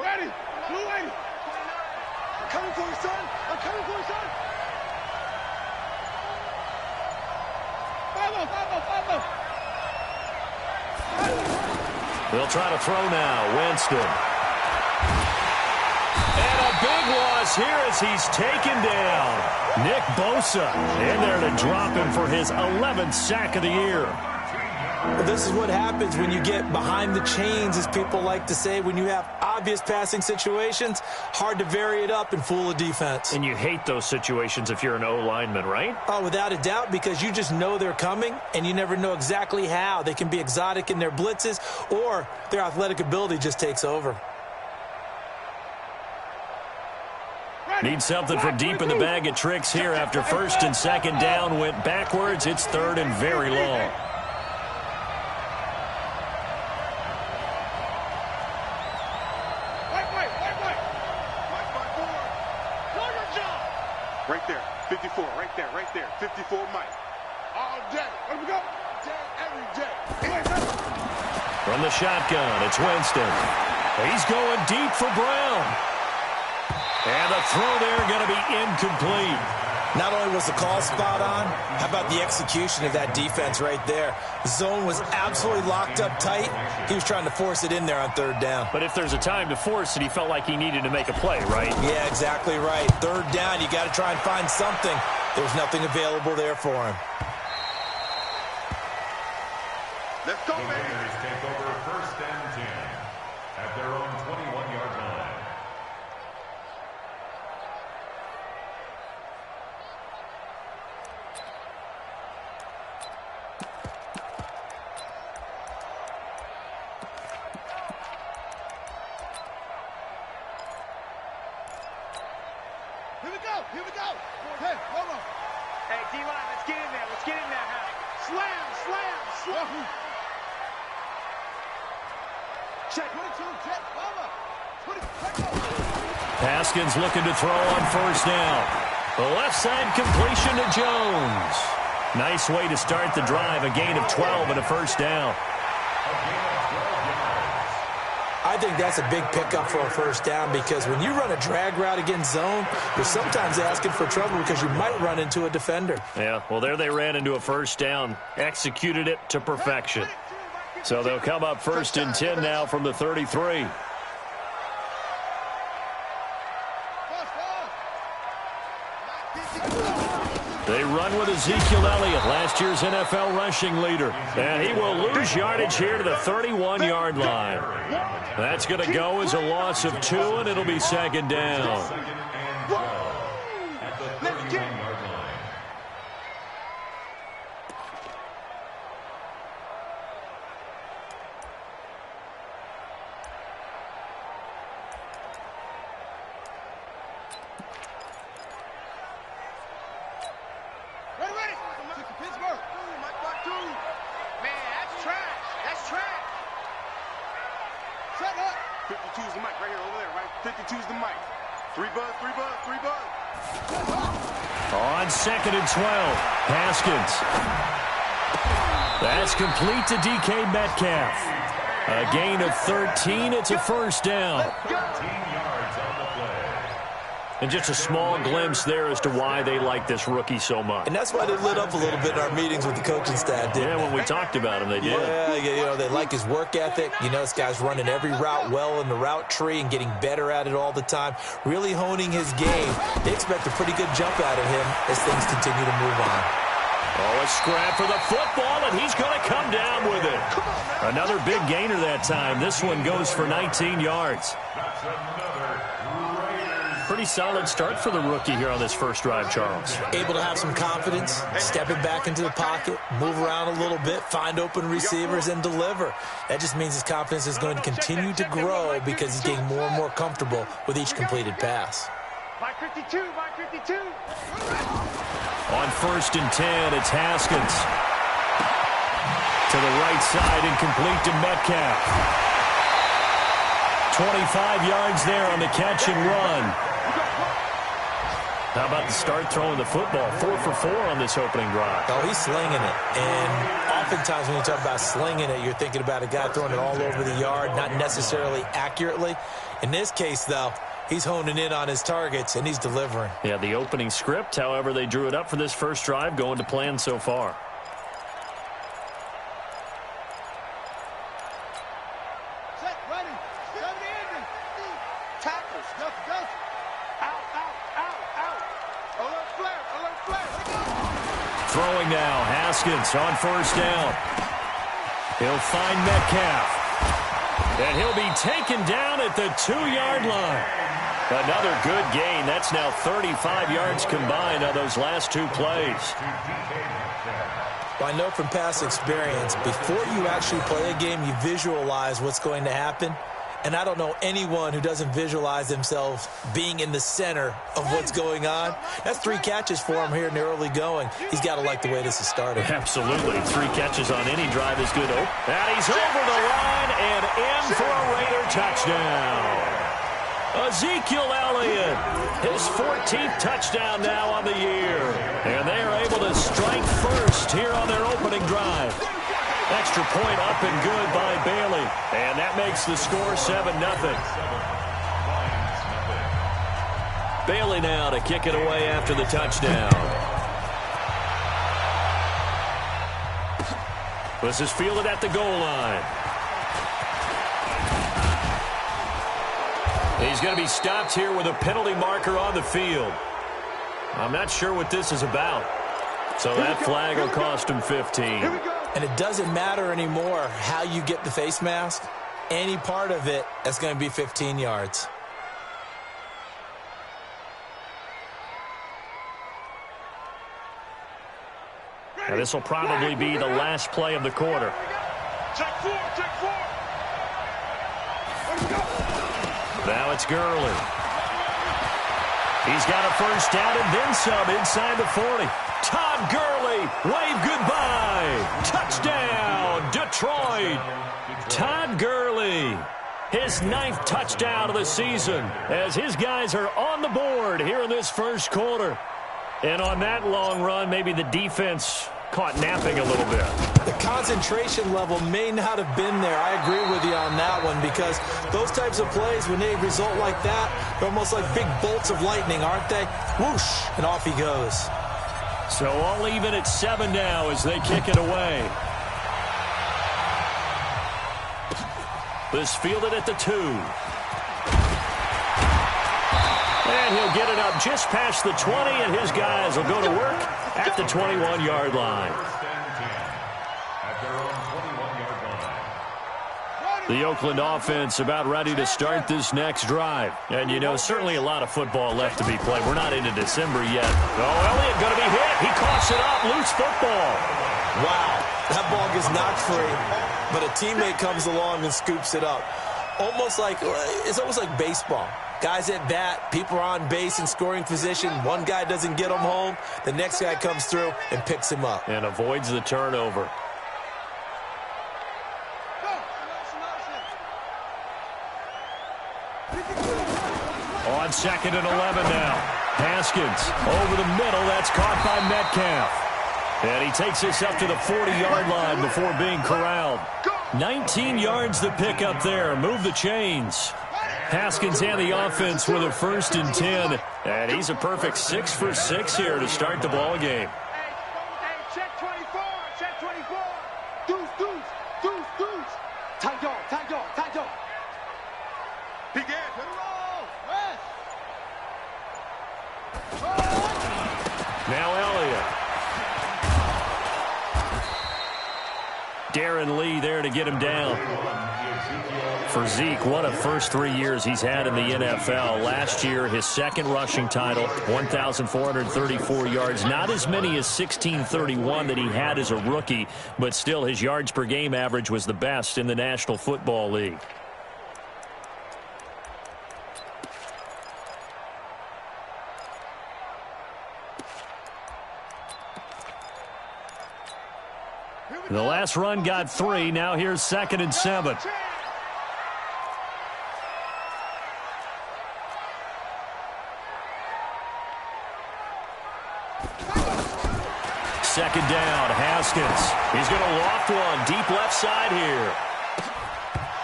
Ready. Blue 80. I'm coming for you, son. I'm coming for you, son. 5-0. They'll try to throw now. Winston. And a big loss here as he's taken down. Nick Bosa in there to drop him for his 11th sack of the year. Well, this is what happens when you get behind the chains, as people like to say. When you have obvious passing situations, hard to vary it up and fool a defense. And you hate those situations if you're an O-lineman, right? Oh, without a doubt, because you just know they're coming, and you never know exactly how. They can be exotic in their blitzes, or their athletic ability just takes over. Need something from deep in the bag of tricks here after first and second down went backwards. It's third and very long. Right there, 54, right there, 54, Mike. All day. Let me go. Day, every day. From the shotgun, it's Winston. He's going deep for Brown. And the throw there going to be incomplete. Not only was the call spot on, how about the execution of that defense right there? The zone was absolutely locked up tight. He was trying to force it in there on third down. But if there's a time to force it, he felt like he needed to make a play, right? Yeah, exactly right. Third down, you got to try and find something. There's nothing available there for him. Let's go, man. Take over first and 10 at their own 21-yard line. Here we go. Hey, hold on. Hey, D-line, let's get in there. Let's get in there, Hal. Slam. Check. 22, check. Over. 20. Haskins looking to throw on first down. The left side completion to Jones. Nice way to start the drive. A gain of 12 and a first down. I think that's a big pickup for a first down, because when you run a drag route against zone, you're sometimes asking for trouble because you might run into a defender. Yeah, well, there they ran into a first down. Executed it to perfection. So they'll come up first and 10 now from the 33. They run with Ezekiel Elliott, last year's NFL rushing leader. And he will lose yardage here to the 31-yard line. That's going to go as a loss of 2, and it'll be second down. On second and 12, Haskins. That's complete to DK Metcalf. A gain of 13. It's a first down. And just a small glimpse there as to why they like this rookie so much. And that's why they lit up a little bit in our meetings with the coaching staff, didn't they? When we talked about him, they did. Yeah, you know, they like his work ethic. You know, this guy's running every route well in the route tree and getting better at it all the time, really honing his game. They expect a pretty good jump out of him as things continue to move on. Oh, a scrap for the football, and he's going to come down with it. Another big gainer that time. This one goes for 19 yards. Pretty solid start for the rookie here on this first drive, Charles. Able to have some confidence, stepping back into the pocket, move around a little bit, find open receivers, and deliver. That just means his confidence is going to continue to grow because he's getting more and more comfortable with each completed pass. Mike 52. On first and 10, it's Haskins. To the right side and complete to Metcalf. 25 yards there on the catch and run. How about the start throwing the football? 4 for 4 on this opening drive. Oh, he's slinging it. And oftentimes when you talk about slinging it, you're thinking about a guy throwing it all over the yard, not necessarily accurately. In this case, though, he's honing in on his targets, and he's delivering. Yeah, the opening script, however they drew it up for this first drive, going to plan so far. Set, ready. 70 ending. Tackles. Go. Out. Alert flare. Throwing now, Haskins on first down. He'll find Metcalf. And he'll be taken down at the 2-yard line. Another good gain. That's now 35 yards combined on those last 2 plays. Well, I know from past experience, before you actually play a game, you visualize what's going to happen. And I don't know anyone who doesn't visualize themselves being in the center of what's going on. That's 3 catches for him here in the early going. He's got to like the way this is started. Absolutely. 3 catches on any drive is good. Oh, and he's over the line and in for a Raider touchdown. Ezekiel Elliott, his 14th touchdown now on the year. And they are able to strike first here on their opening drive. Extra point up and good by Bailey. And that makes the score 7-0. Bailey now to kick it away after the touchdown. This is fielded at the goal line. He's going to be stopped here with a penalty marker on the field. I'm not sure what this is about. So that flag will cost him 15. And it doesn't matter anymore how you get the face mask. Any part of it is going to be 15 yards. Now this will probably be the last play of the quarter. Check 4. Now it's Gurley. He's got a first down and then some inside the 40. Todd Gurley, wave goodbye. Touchdown, Detroit. Todd Gurley, his 9th touchdown of the season as his guys are on the board here in this first quarter. And on that long run, maybe the defense caught napping a little bit. The concentration level may not have been there. I agree with you on that one because those types of plays, when they result like that, they're almost like big bolts of lightning, aren't they? Whoosh, and off he goes. So all even at 7 now as they kick it away. This fielded at the 2. And he'll get it up just past the 20, and his guys will go to work at the 21-yard line. The Oakland offense about ready to start this next drive. And, you know, certainly a lot of football left to be played. We're not into December yet. Oh, Elliott going to be hit. He coughs it up. Loose football. Wow, that ball gets knocked free, but a teammate comes along and scoops it up. It's almost like baseball. Guys at bat, people are on base in scoring position. One guy doesn't get him home. The next guy comes through and picks him up. And avoids the turnover. On 2nd and 11 now. Haskins over the middle. That's caught by Metcalf. And he takes this up to the 40-yard line before being corralled. 19 yards to pick up there. Move the chains. Haskins and the offense with a 1st and 10. And he's a perfect 6 for 6 here to start the ball game. Check 24. Check 24. Deuce. Tight dog. Begin. Now Elliott. Darren Lee there to get him down. For Zeke, what a first 3 years he's had in the NFL. Last year, his 2nd rushing title, 1,434 yards. Not as many as 1,631 that he had as a rookie, but still his yards per game average was the best in the National Football League. The last run got 3. Now here's 2nd and 7. second down. Haskins. He's going to loft one deep left side here.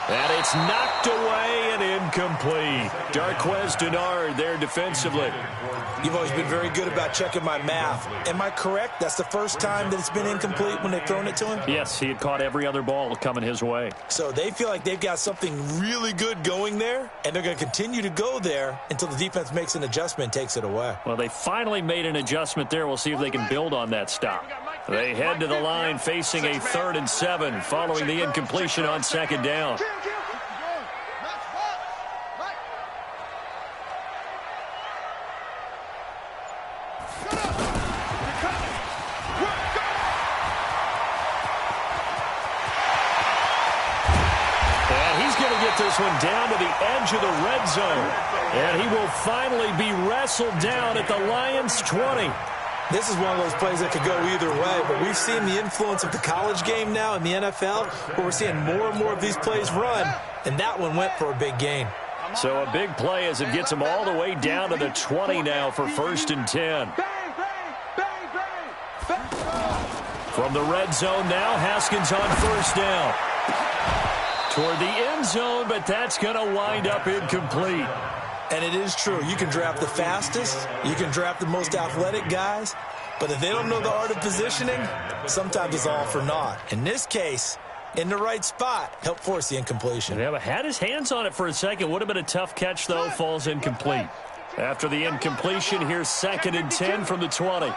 And it's knocked away and incomplete. Darquez Denard there defensively. You've always been very good about checking my math. Am I correct? That's the first time that it's been incomplete when they've thrown it to him? Yes, he had caught every other ball coming his way. So they feel like they've got something really good going there, and they're going to continue to go there until the defense makes an adjustment and takes it away. Well, they finally made an adjustment there. We'll see if they can build on that stop. They head to the line facing a 3rd and 7 following the incompletion on second down. This one down to the edge of the red zone. And he will finally be wrestled down at the Lions' 20. This is one of those plays that could go either way, but we've seen the influence of the college game now in the NFL, where we're seeing more and more of these plays run, and that one went for a big gain. So a big play as it gets him all the way down to the 20 now for 1st and 10. From the red zone now, Haskins on 1st down. Toward the end zone, but that's going to wind up incomplete. And it is true. You can draft the fastest. You can draft the most athletic guys. But if they don't know the art of positioning, sometimes it's all for naught. In this case, in the right spot, helped force the incompletion. Yeah, but had his hands on it for a second. Would have been a tough catch, though. Falls incomplete. After the incompletion, here's 2nd and 10 from the 20.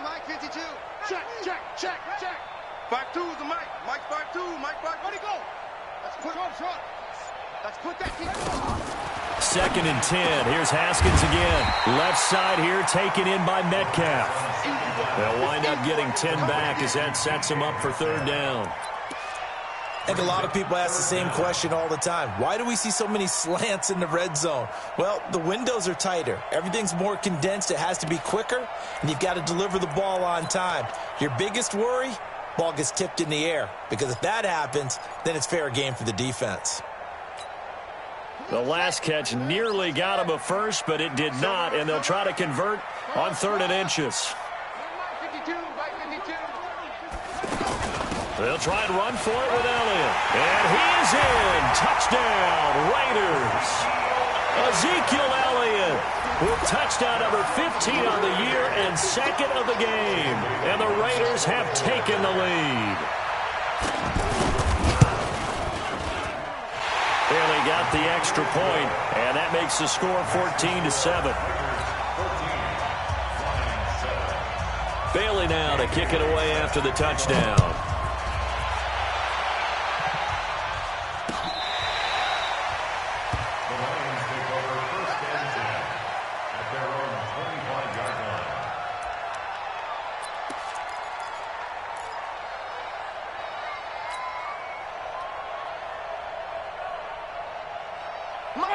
Mike 52. Check. 5-2 is the Mike. Mike 5-2. Mike 5. Where'd he go? Let's put that kick. 2nd and 10. Here's Haskins again. Left side here taken in by Metcalf. They'll wind up getting 10 back as that sets him up for 3rd down. I think a lot of people ask the same question all the time. Why do we see so many slants in the red zone? Well, the windows are tighter. Everything's more condensed. It has to be quicker, and you've got to deliver the ball on time. Your biggest worry, ball gets tipped in the air, because if that happens, then it's fair game for the defense. The last catch nearly got him a first, but it did not, and they'll try to convert on 3rd and inches. They'll try and run for it with Elliott. And he's in. Touchdown, Raiders. Ezekiel Elliott with touchdown number 15 on the year and 2nd of the game. And the Raiders have taken the lead. Barely got the extra point, and that makes the score 14-7. Bailey now to kick it away after the touchdown.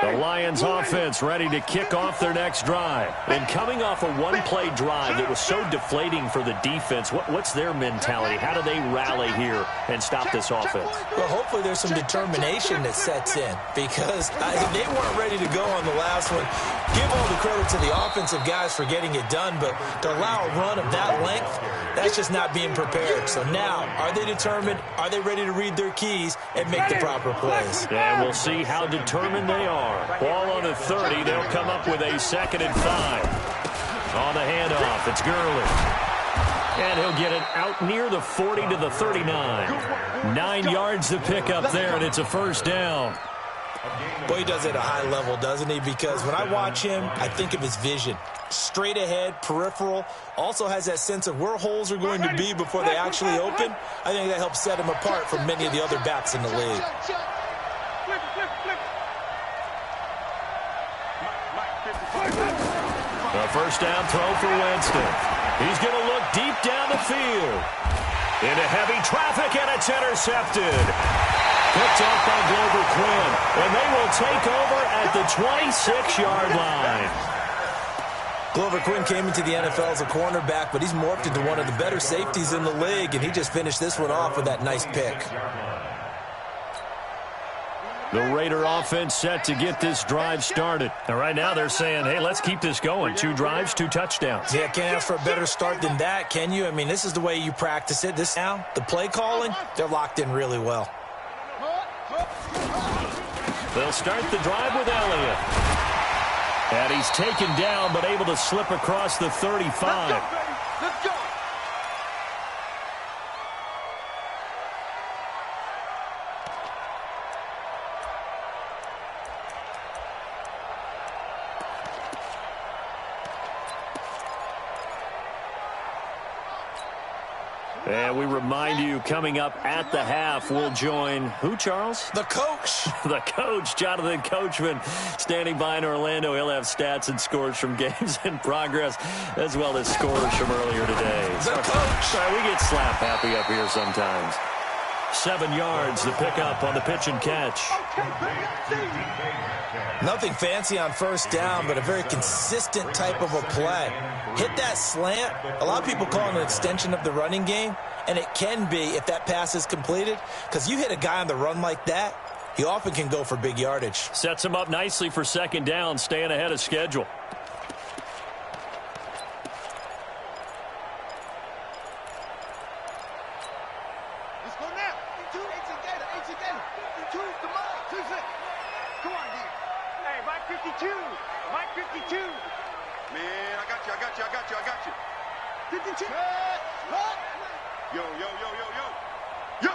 The Lions offense ready to kick off their next drive. And coming off a one-play drive that was so deflating for the defense, what's their mentality? How do they rally here and stop this offense? Well, hopefully there's some determination that sets in, because they weren't ready to go on the last one. Give all the credit to the offensive guys for getting it done, but to allow a run of that length, that's just not being prepared. So now, are they determined? Are they ready to read their keys and make the proper plays? And we'll see how determined they are. Ball on the 30. They'll come up with a 2nd and 5. On the handoff, it's Gurley. And he'll get it out near the 40 to the 39. 9 yards to pick up there, and it's a 1st down. Boy, he does it at a high level, doesn't he? Because when I watch him, I think of his vision. Straight ahead, peripheral. Also has that sense of where holes are going to be before they actually open. I think that helps set him apart from many of the other backs in the league. A 1st down throw for Winston. He's going to look deep down the field. Into heavy traffic, and it's intercepted. Picked up by Glover Quinn. And they will take over at the 26-yard line. Glover Quinn came into the NFL as a cornerback, but he's morphed into one of the better safeties in the league, and he just finished this one off with that nice pick. The Raider offense set to get this drive started. And right now they're saying, hey, let's keep this going. 2 drives, 2 touchdowns. Yeah, can't ask for a better start than that, can you? I mean, this is the way you practice it. This now, the play calling, they're locked in really well. They'll start the drive with Elliott. And he's taken down, but able to slip across the 35. Let's go. And we remind you, coming up at the half, we'll join who, Charles? The coach. The coach, Jonathan Coachman, standing by in Orlando. He'll have stats and scores from games in progress, as well as scores from earlier today. The coach. Sorry, we get slap happy up here sometimes. 7 yards, the pickup on the pitch and catch. Nothing fancy on first down, but a very consistent type of a play. Hit that slant. A lot of people call it an extension of the running game, and it can be if that pass is completed, because you hit a guy on the run like that, he often can go for big yardage. Sets him up nicely for second down, staying ahead of schedule. Let's go now. 2 come on. 2 6. Come on, dude. Hey, Mike 52. Mike 52. Man, I got you. 52. Yo. Yo,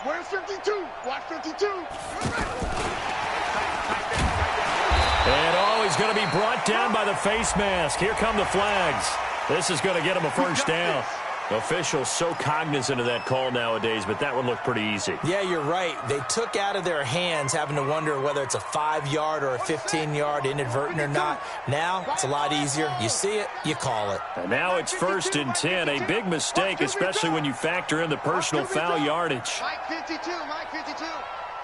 where's 52? Watch 52. And he's going to be brought down by the face mask. Here come the flags. This is going to get him a first down. Officials so cognizant of that call nowadays, but that one looked pretty easy. Yeah, you're right. They took out of their hands having to wonder whether it's a 5-yard or a 15-yard inadvertent or not. Now, it's a lot easier. You see it, you call it. And now it's 1st and 10. A big mistake, especially when you factor in the personal foul yardage. Mike 52.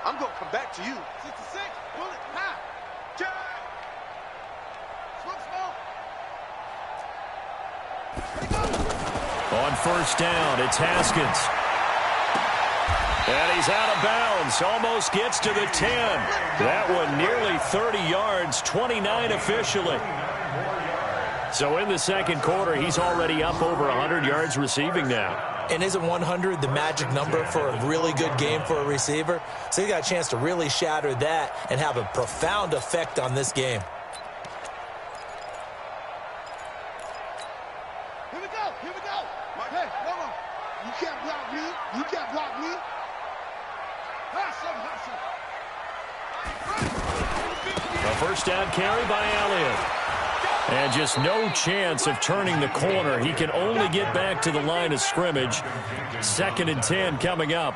I'm going to come back to you. 66. Bullet. Ha. Smoke. On first down, it's Haskins. And he's out of bounds. Almost gets to the 10. That one nearly 30 yards, 29 officially. So in the second quarter, he's already up over 100 yards receiving now. And isn't 100 the magic number for a really good game for a receiver? So he got a chance to really shatter that and have a profound effect on this game. Here we go. Hey, hold on. You can't block me. A first down carry by Elliott. And just no chance of turning the corner. He can only get back to the line of scrimmage. 2nd and 10 coming up.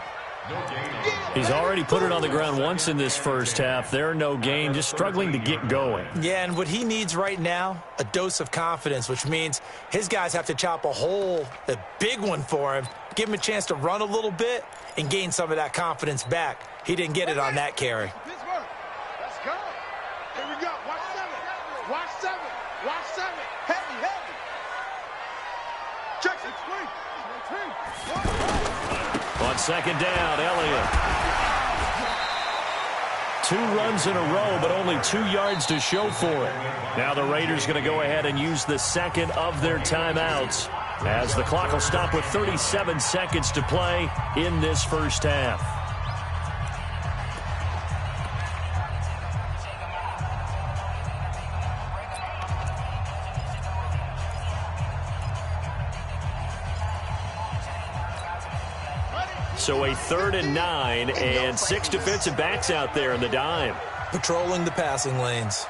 He's already put it on the ground once in this first half. There, no gain, just struggling to get going. Yeah, and what he needs right now, a dose of confidence, which means his guys have to chop a hole, a big one for him, give him a chance to run a little bit and gain some of that confidence back. He didn't get it on that carry. Let's go. Here we go. Watch 7. Heavy. Check it. On second down, Elliott. 2 runs in a row, but only 2 yards to show for it. Now the Raiders going to go ahead and use the second of their timeouts, as the clock will stop with 37 seconds to play in this first half. So a 3rd and 9 and 6 defensive backs out there in the dime. Patrolling the passing lanes.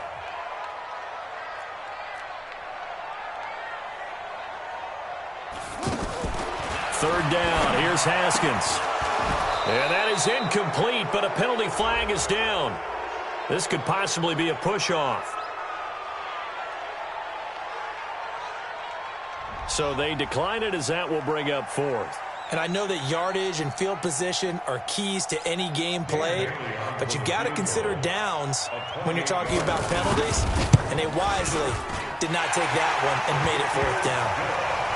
Third down. Here's Haskins. And that is incomplete, but a penalty flag is down. This could possibly be a push-off. So they decline it, as that will bring up 4th. And I know that yardage and field position are keys to any game played, but you got to consider downs when you're talking about penalties, and they wisely did not take that one and made it 4th down.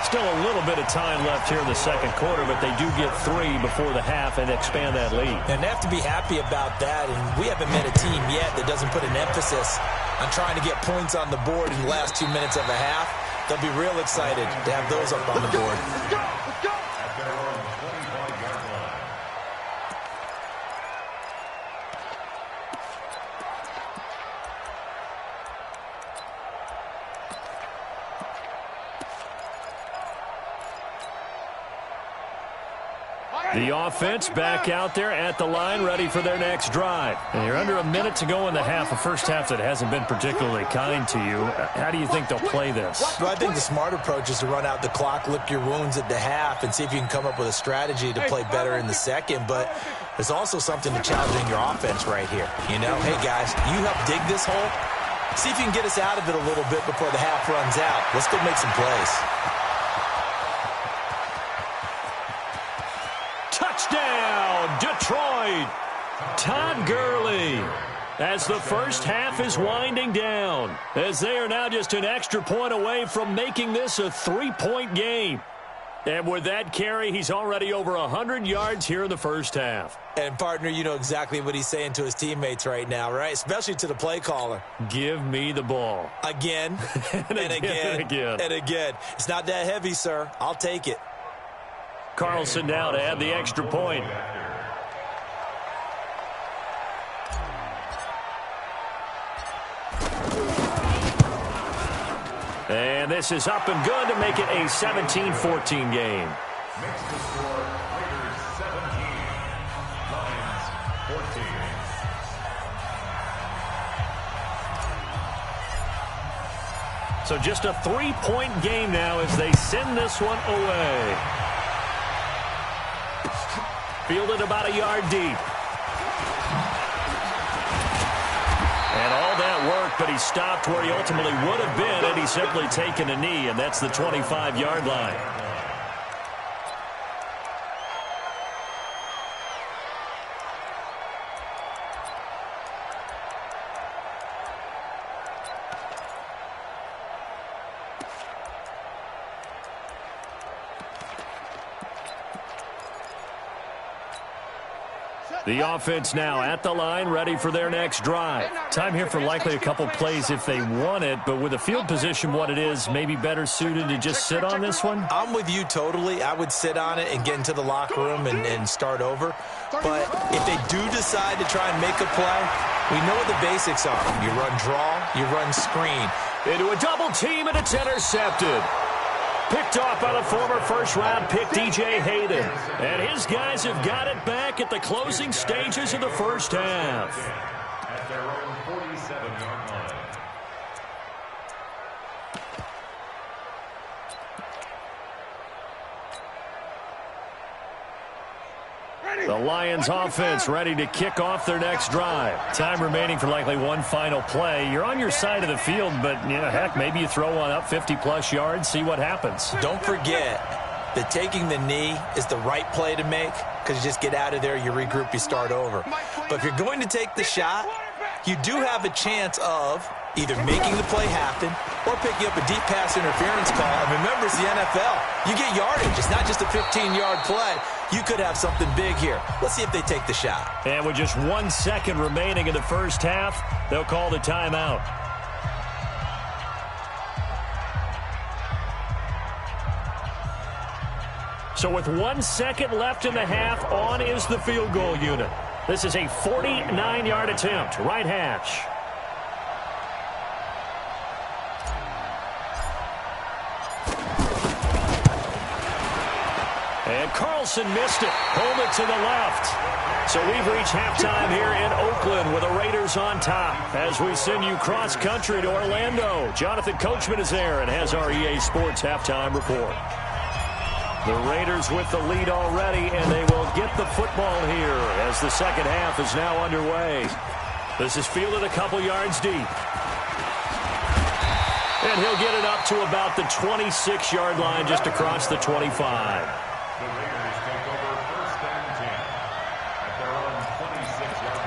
Still a little bit of time left here in the second quarter, but they do get 3 before the half and expand that lead. And they have to be happy about that, and we haven't met a team yet that doesn't put an emphasis on trying to get points on the board in the last 2 minutes of a half. They'll be real excited to have those up on the board. Let's go! Let's go! At their own 25-yard line. The offense back out there at the line, ready for their next drive. And you're under a minute to go in the half, a first half that hasn't been particularly kind to you. How do you think they'll play this? Well, I think the smart approach is to run out the clock, lick your wounds at the half, and see if you can come up with a strategy to play better in the second. But there's also something to challenging your offense right here. You know, hey, guys, you help dig this hole. See if you can get us out of it a little bit before the half runs out. Let's go make some plays. Touchdown, Detroit! Todd Gurley, as the first half is winding down, as they are now just an extra point away from making this a 3-point game. And with that carry, he's already over 100 yards here in the first half. And, partner, you know exactly what he's saying to his teammates right now, right? Especially to the play caller. Give me the ball. Again, and again. It's not that heavy, sir. I'll take it. Carlson now to add the extra point. And this is up and good to make it a 17-14 game. Makes the score Raiders 17, Lions 14. So just a 3-point game now as they send this one away. Fielded about a yard deep. And all that work, but he stopped where he ultimately would have been had he simply taken a knee, and that's the 25-yard line. The offense now at the line, ready for their next drive. Time here for likely a couple plays if they want it, but with the field position what it is, maybe better suited to just sit on this one? I'm with you totally. I would sit on it and get into the locker room and start over. But if they do decide to try and make a play, we know what the basics are. You run draw, you run screen. Into a double team, and it's intercepted. Picked off by the former first-round pick, DJ Hayden. And his guys have got it back at the closing stages of the first half. At their own 47-yard line. The Lions offense ready to kick off their next drive. Time remaining for likely one final play. You're on your side of the field, but, you know, heck, maybe you throw one up 50-plus yards, see what happens. Don't forget that taking the knee is the right play to make because you just get out of there, you regroup, you start over. But if you're going to take the shot, you do have a chance of either making the play happen or picking up a deep pass interference call. And remember, it's the NFL. You get yardage. It's not just a 15-yard play. You could have something big here. Let's see if they take the shot. And with just 1 second remaining in the first half, they'll call the timeout. So with 1 second left in the half, on is the field goal unit. This is a 49-yard attempt, right hash. And Carlson missed it. Hold it to the left. So we've reached halftime here in Oakland with the Raiders on top. As we send you cross-country to Orlando, Jonathan Coachman is there and has our EA Sports halftime report. The Raiders with the lead already, and they will get the football here as the second half is now underway. This is fielded a couple yards deep. And he'll get it up to about the 26-yard line just across the 25. The Raiders take over first and 10 at their own 26-yard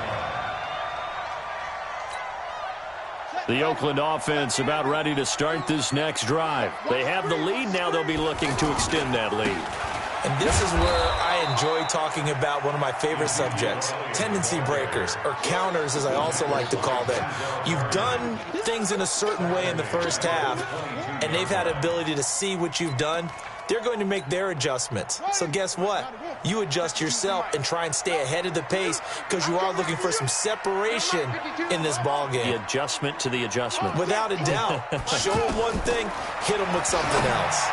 line. The Oakland offense about ready to start this next drive. They have the lead. Now they'll be looking to extend that lead. And this is where I enjoy talking about one of my favorite subjects, tendency breakers, or counters, as I also like to call them. You've done things in a certain way in the first half, and they've had the ability to see what you've done. They're going to make their adjustments. So guess what? You adjust yourself and try and stay ahead of the pace because you are looking for some separation in this ball game. The adjustment to the adjustment. Without a doubt. Show them one thing, hit them with something else.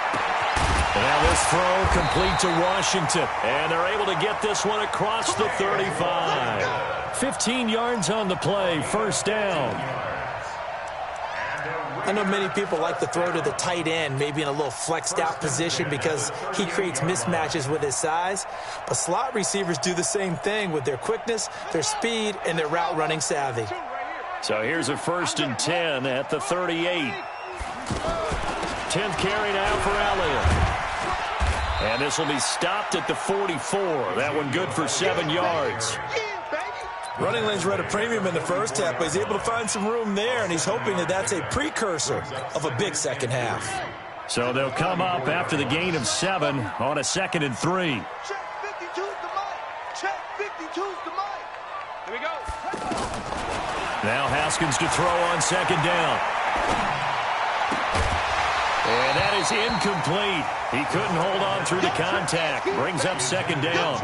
Now this throw complete to Washington, and they're able to get this one across the 35. 15 yards on the play, first down. I know many people like to throw to the tight end, maybe in a little flexed out position because he creates mismatches with his size. But slot receivers do the same thing with their quickness, their speed, and their route running savvy. So here's a 1st and 10 at the 38. 10th carry now for Elliott. And this will be stopped at the 44. That one good for 7 yards. Running lanes were at a premium in the first half, but he's able to find some room there, and he's hoping that that's a precursor of a big second half. So they'll come up after the gain of 7 on a 2nd and 3. Check 52's the mic. Check 52's the mic. Here we go. Now Haskins to throw on 2nd down. And that is incomplete. He couldn't hold on through the contact. Brings up 2nd down.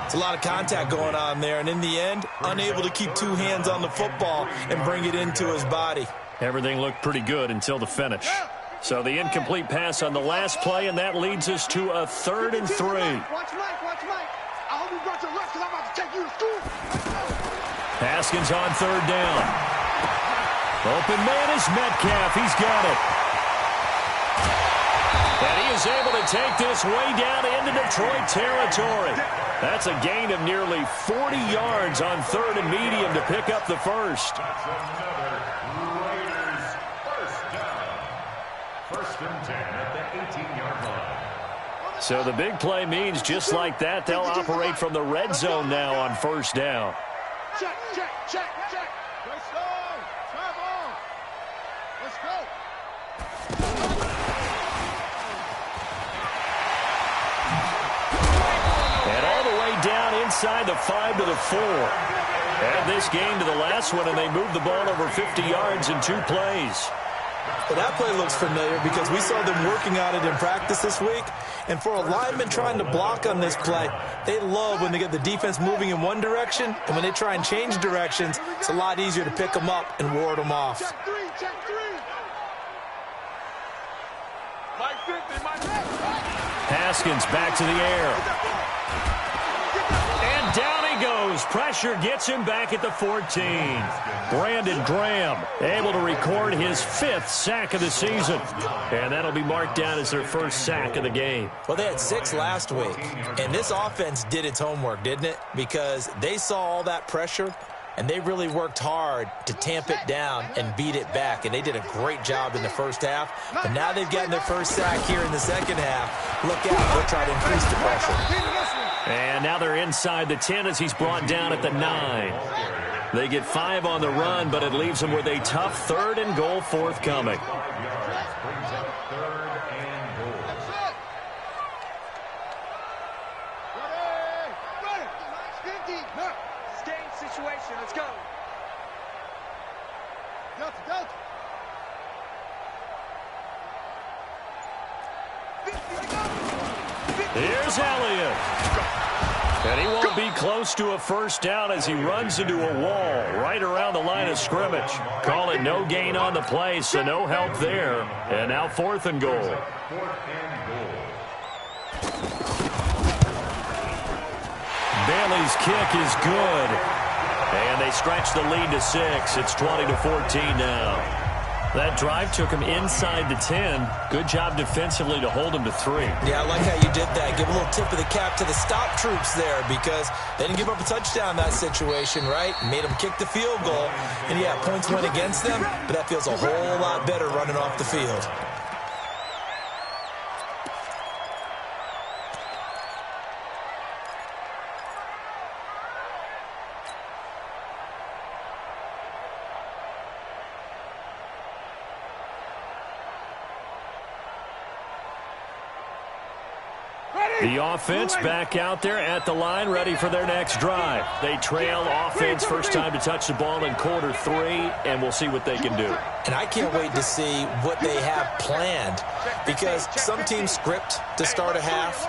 It's a lot of contact going on there, and in the end, unable to keep 2 hands on the football and bring it into his body. Everything looked pretty good until the finish. So the incomplete pass on the last play, and that leads us to a 3rd and 3. Watch Mike, watch Mike. I hope you brought your lunch because I'm about to take you to school. Haskins on 3rd down. Open man is Metcalf. He's got it. And he is able to take this way down into Detroit territory. That's a gain of nearly 40 yards on 3rd and medium to pick up the first. That's another Raiders first down. 1st and 10 at the 18-yard line. So the big play means just like that, they'll operate from the red zone now on 1st down. Check, check, check, check. Let's go. Travel. Let's go. And all the way down inside the 5 to the 4. Add this game to the last one, and they moved the ball over 50 yards in 2 plays. Well, that play looks familiar because we saw them working on it in practice this week. And for a lineman trying to block on this play, they love when they get the defense moving in one direction. And when they try and change directions, it's a lot easier to pick them up and ward them off. Check 3, check 3. Mike 50, Mike 50. Haskins back to the air. And down he goes. Pressure gets him back at the 14. Brandon Graham able to record his 5th sack of the season. And that'll be marked down as their 1st sack of the game. Well, they had 6 last week. And this offense did its homework, didn't it? Because they saw all that pressure, and they really worked hard to tamp it down and beat it back. And they did a great job in the first half. But now they've gotten their 1st sack here in the 2nd half. Look out. They'll try to increase the pressure. And now they're inside the 10 as he's brought down at the 9. They get 5 on the run, but it leaves them with a tough 3rd and goal forthcoming. Situation, let's go. Delta, Delta. Here's Elliott. And he won't be close to a 1st down as he runs into a wall right around the line of scrimmage. Call it no gain on the play, so no help there. And now 4th and goal. Bailey's kick is good. And they stretch the lead to 6. It's 20-14 now. That drive took him inside the 10. Good job defensively to hold him to 3. Yeah, I like how you did that. Give a little tip of the cap to the stop troops there because they didn't give up a touchdown in that situation, right? Made them kick the field goal. And, yeah, points went against them, but that feels a whole lot better running off the field. The offense back out there at the line, ready for their next drive. They trail offense first time to touch the ball in quarter 3, and we'll see what they can do. And I can't wait to see what they have planned, because some teams script to start a half.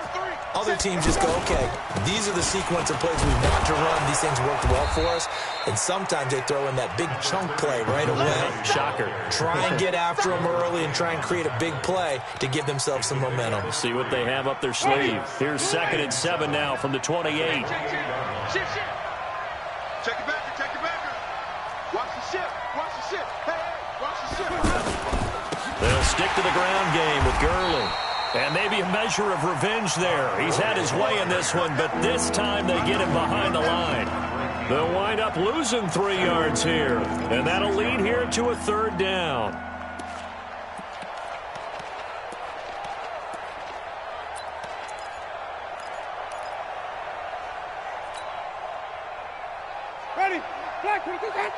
Other teams just go, okay, these are the sequence of plays we want to run. These things worked well for us. And sometimes they throw in that big chunk play right away. Shocker. Try and get after them early and try and create a big play to give themselves some momentum. See what they have up their sleeve. Here's 2nd and 7 now from the 28. Check it back, check it back. Watch the ship, watch the ship. Hey, watch the ship. They'll stick to the ground game with Gurley. And maybe a measure of revenge there. He's had his way in this one, but this time they get him behind the line. They'll wind up losing 3 yards here, and that'll lead here to a 3rd down. Ready? Black, let's pick it up.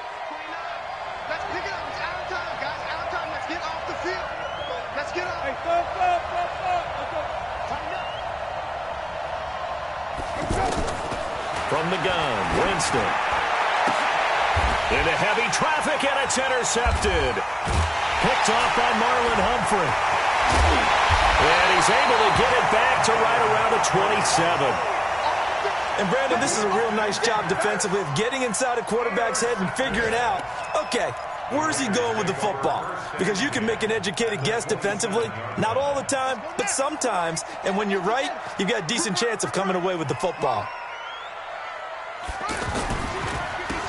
It's out of time, guys. Out of time. Let's get off the field. Let's get off. Hey, stop. Tighten up. From the gun, Winston. Into heavy traffic, and it's intercepted. Picked off by Marlon Humphrey. And he's able to get it back to right around the 27. And, Brandon, this is a real nice job defensively of getting inside a quarterback's head and figuring out, okay, where's he going with the football? Because you can make an educated guess defensively. Not all the time, but sometimes. And when you're right, you've got a decent chance of coming away with the football.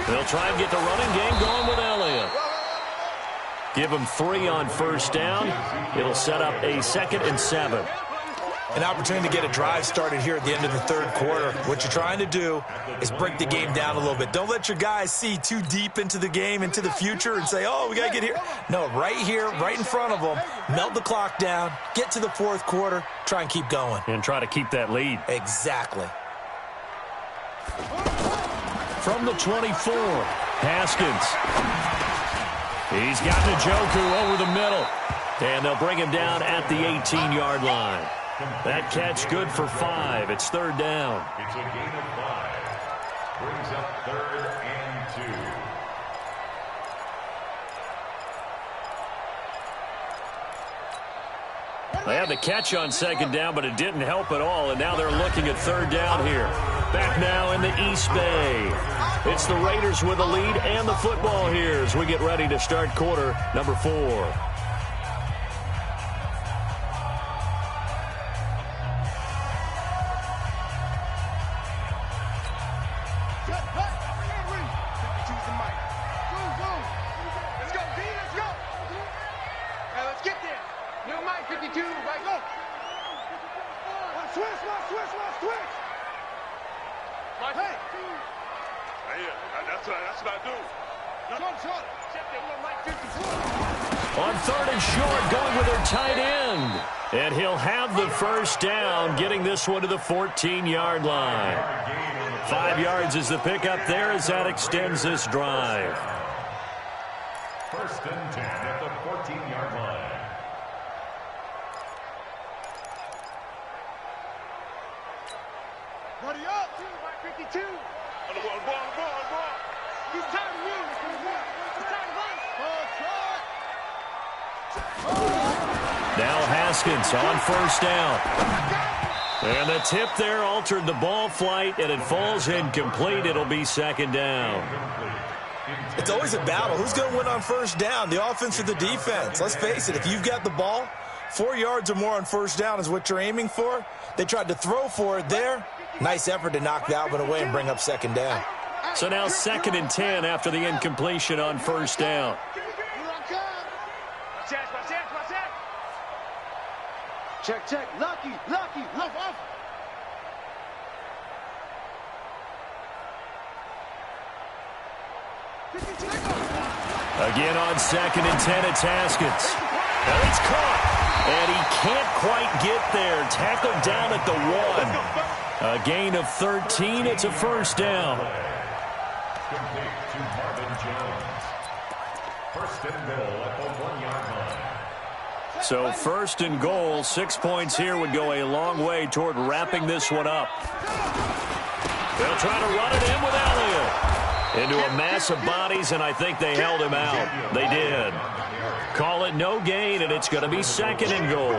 They'll try and get the running game going with Elliott. Give him 3 on first down. It'll set up a 2nd and 7. An opportunity to get a drive started here at the end of the 3rd quarter. What you're trying to do is break the game down a little bit. Don't let your guys see too deep into the game, into the future, and say, oh, we got to get here. No, right here, right in front of them, melt the clock down, get to the 4th quarter, try and keep going. And try to keep that lead. Exactly. From the 24, Haskins. He's got Njoku over the middle. And they'll bring him down at the 18-yard line. That catch good for 5. It's 3rd down. It's a gain of 5. Brings up 3rd and 2. They had the catch on 2nd down, but it didn't help at all, and now they're looking at 3rd down here. Back now in the East Bay. It's the Raiders with the lead and the football here as we get ready to start quarter number 4. That's what I do. On 3rd and short, going with their tight end. And he'll have the first down, getting this one to the 14-yard line. 5 yards is the pickup there as that extends this drive. 1st and 10 at the 14-yard line. Buddy up. 52. On the ball. He's tired of me. He's tired of us. Now Haskins on first down. And the tip there altered the ball flight, and it falls incomplete. It'll be 2nd down. It's always a battle. Who's going to win on first down, the offense or the defense? Let's face it, if you've got the ball, 4 yards or more on first down is what you're aiming for. They tried to throw for it there. Nice effort to knock that one away and bring up 2nd down. So now 2nd and 10 after the incompletion on first down. Check. Lucky. Off. Again on 2nd and 10, it's Haskins. And it's caught. And he can't quite get there. Tackled down at the 1. A gain of 13. It's a first down. Complete to Marvin Jones. 1st and goal at the 1-yard line. So first and goal, 6 points here would go a long way toward wrapping this one up. They'll try to run it in with Elliott. Into a mass of bodies, and I think they held him out. They did. Call it no gain, and it's going to be second and goal.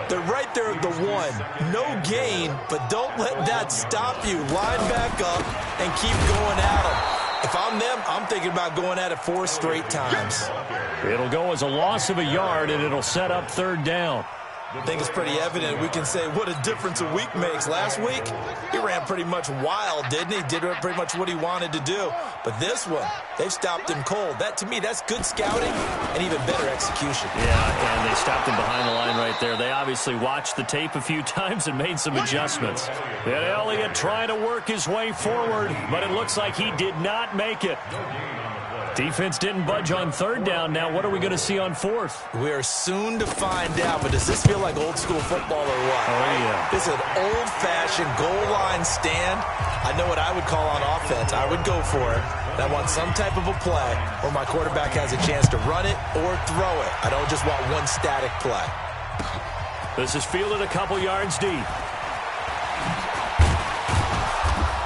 They're right there at the one. No gain, but don't let that stop you. Line back up and keep going at them. If I'm them, I'm thinking about going at it 4 straight times. It'll go as a loss of a yard, and it'll set up third down. I think it's pretty evident. We can say what a difference a week makes. Last week, he ran pretty much wild, didn't he? Did pretty much what he wanted to do. But this one, they've stopped him cold. That, to me, that's good scouting and even better execution. Yeah, and they stopped him behind the line right there. They obviously watched the tape a few times and made some adjustments. And Elliott trying to work his way forward, but it looks like he did not make it. Defense didn't budge on third down. Now what are we going to see on fourth? We are soon to find out, but does this feel like old school football or what? Oh, yeah. This is an old-fashioned goal line stand. I know what I would call on offense. I would go for it. And I want some type of a play where my quarterback has a chance to run it or throw it. I don't just want one static play. This is fielded a couple yards deep.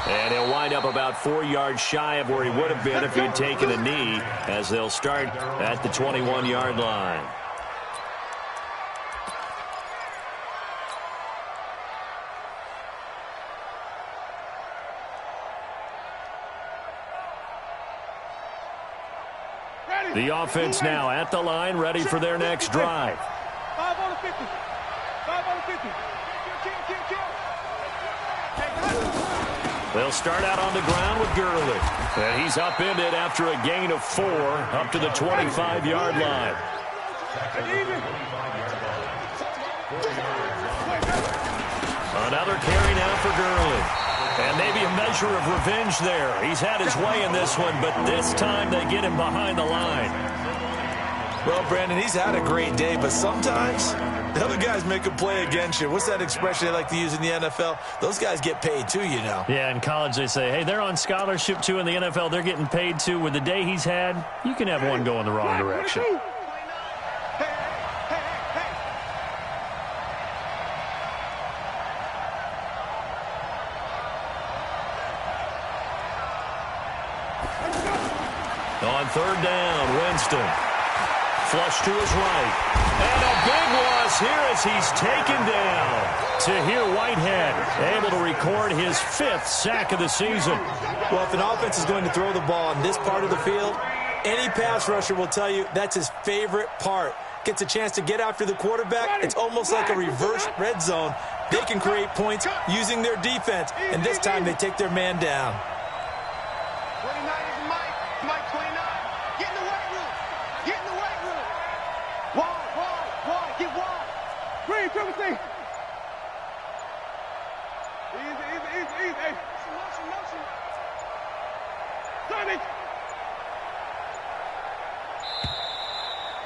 And he'll wind up about 4 yards shy of where he would have been if he had taken a knee, as they'll start at the 21-yard line. The offense now at the line, ready for their next drive. 5 on the 50. 5 on the 50. They'll start out on the ground with Gurley. And he's upended after a gain of 4 up to the 25-yard line. Another carry now for Gurley. And maybe a measure of revenge there. He's had his way in this one, but this time they get him behind the line. Well, Brandon, he's had a great day, but sometimes the other guys make a play against you. What's that expression they like to use in the NFL? Those guys get paid too, you know. Yeah, in college they say, hey, they're on scholarship too. In the NFL, they're getting paid too. With the day he's had, you can have one go in the wrong direction. On third down, Winston. Flush to his right. And a big loss here as he's taken down. Tahir Whitehead able to record his 5th sack of the season. Well, if an offense is going to throw the ball in this part of the field, any pass rusher will tell you that's his favorite part. Gets a chance to get after the quarterback. It's almost like a reverse red zone. They can create points using their defense, and this time they take their man down. 29 is Mike. Mike 29. Get in the weight room. Get in the weight room. Wide. Get wide. Green, Timothy. Easy. Hey, motion. Done it.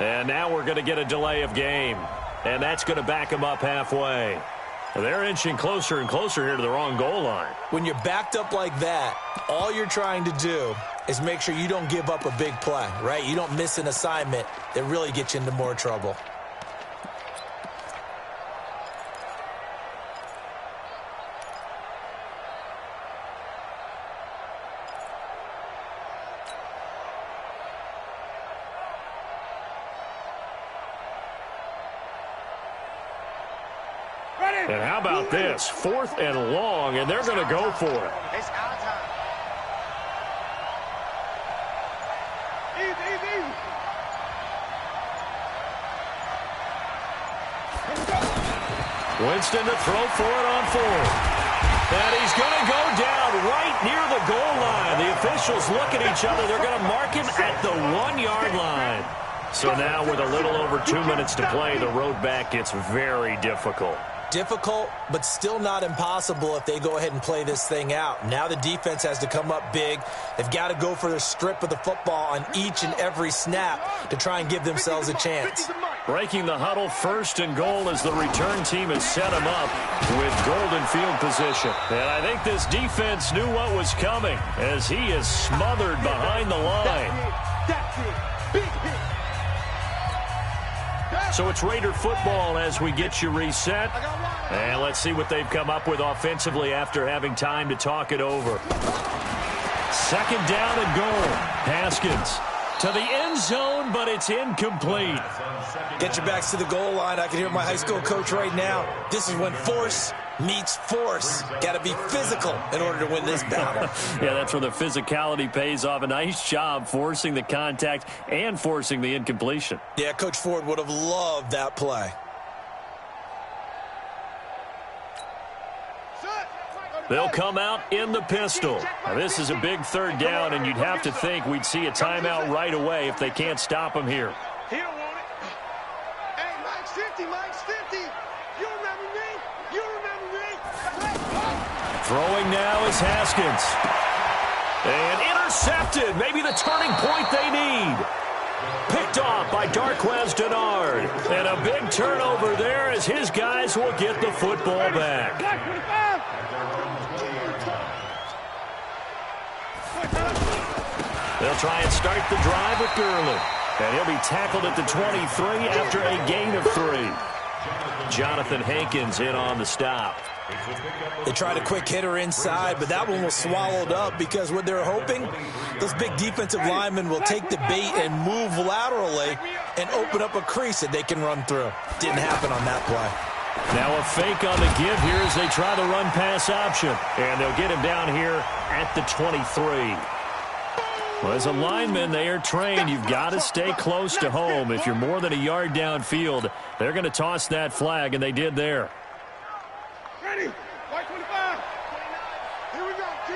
And now we're going to get a delay of game. And that's going to back them up halfway. They're inching closer and closer here to the wrong goal line. When you're backed up like that, all you're trying to do is make sure you don't give up a big play, right? You don't miss an assignment that really gets you into more trouble. And how about this? 4th and long, and they're going to go for it. It's our time. Easy. Winston to throw for it on 4th. And he's going to go down right near the goal line. The officials look at each other. They're going to mark him at the 1-yard line. So now with a little over 2 minutes to play, the road back gets very difficult. Difficult, but still not impossible if they go ahead and play this thing out. Now the defense has to come up big. They've got to go for their strip of the football on each and every snap to try and give themselves a chance. Breaking the huddle, 1st and goal as the return team has set him up with golden field position. And I think this defense knew what was coming as he is smothered behind the line. That's it. Big hit. So it's Raider football as we get you reset. And let's see what they've come up with offensively after having time to talk it over. Second down and goal. Haskins to the end zone, but it's incomplete. Get your backs to the goal line. I can hear my high school coach right now. This is when force meets force. Got to be physical in order to win this battle. Yeah, that's where the physicality pays off. A nice job forcing the contact and forcing the incompletion. Yeah, Coach Ford would have loved that play. They'll come out in the pistol. Now, this is a big third down, and you'd have to think we'd see a timeout right away if they can't stop him here. He don't want it. Hey, Mike's 50, Mike's 50. You remember me? You remember me? Throwing now is Haskins. And intercepted. Maybe the turning point they need. Picked off by Darquez Denard. And a big turnover there as his guys will get the football back. They'll try and start the drive with Gurley. And he'll be tackled at the 23 after a gain of 3. Jonathan Hankins in on the stop. They tried a quick hitter inside, but that one was swallowed up because what they're hoping, those big defensive linemen will take the bait and move laterally and open up a crease that they can run through. Didn't happen on that play. Now a fake on the give here as they try the run-pass option. And they'll get him down here at the 23. Well, as a lineman, they are trained. You've got to stay close to home. If you're more than a yard downfield, they're going to toss that flag, and they did there. Ready? White 25. Here we go, Q.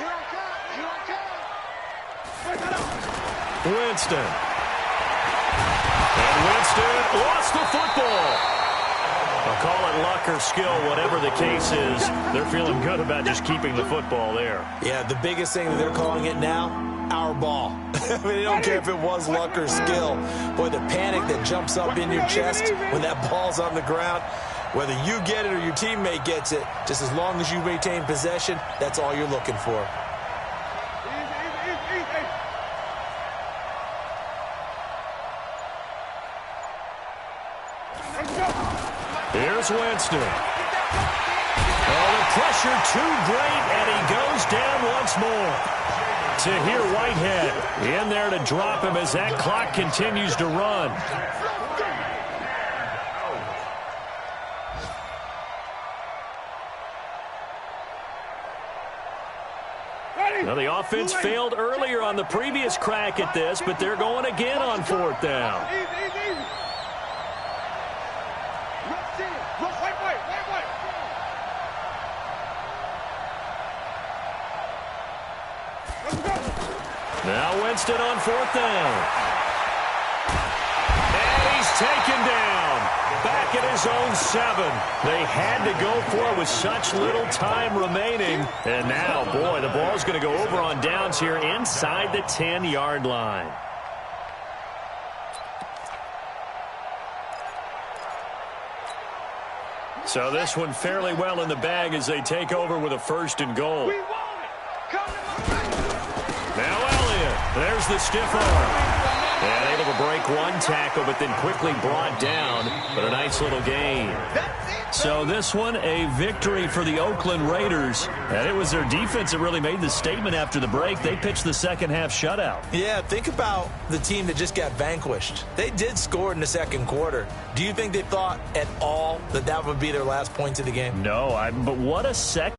Here I come. Here I come. Winston. And Winston lost the football. I'll call it luck or skill, whatever the case is. They're feeling good about just keeping the football there. Yeah, the biggest thing that they're calling it now, our ball. I mean, they don't care if it was luck or skill. Boy, the panic that jumps up in your chest when that ball's on the ground, whether you get it or your teammate gets it, just as long as you maintain possession, that's all you're looking for. Here's Winston. Oh, the pressure too great, and he goes down once more. Tahir Whitehead in there to drop him as that clock continues to run. Now, the offense failed earlier on the previous crack at this, but they're going again on fourth down. Now Winston on fourth down. And he's taken down. Back at his own 7. They had to go for it with such little time remaining. And now, boy, the ball's going to go over on downs here inside the 10-yard line. So this one fairly well in the bag as they take over with a 1st and goal. Now Elliott, there's the stiff arm. And able to break one tackle, but then quickly brought down. But a nice little gain. So this one, a victory for the Oakland Raiders. And it was their defense that really made the statement after the break. They pitched the second-half shutout. Yeah, think about the team that just got vanquished. They did score in the second quarter. Do you think they thought at all that that would be their last points of the game? No, but what a second.